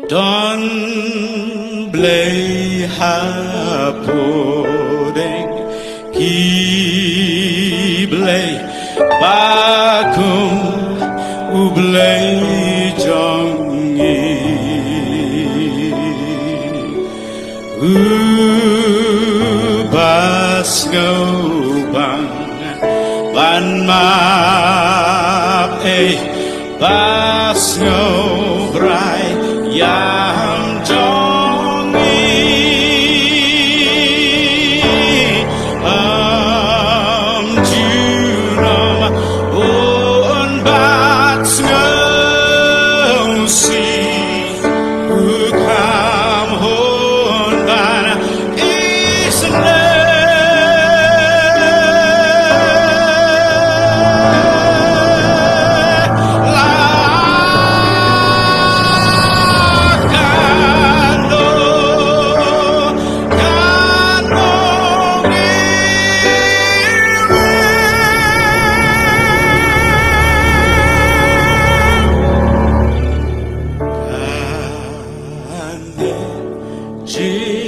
Don Blei Hapodeng Ki Blei Bakum U Blei Jong U Sngew Ban Map Sngew Blei Jong Junom On Bat Sngew Si Ukam Hon Ban G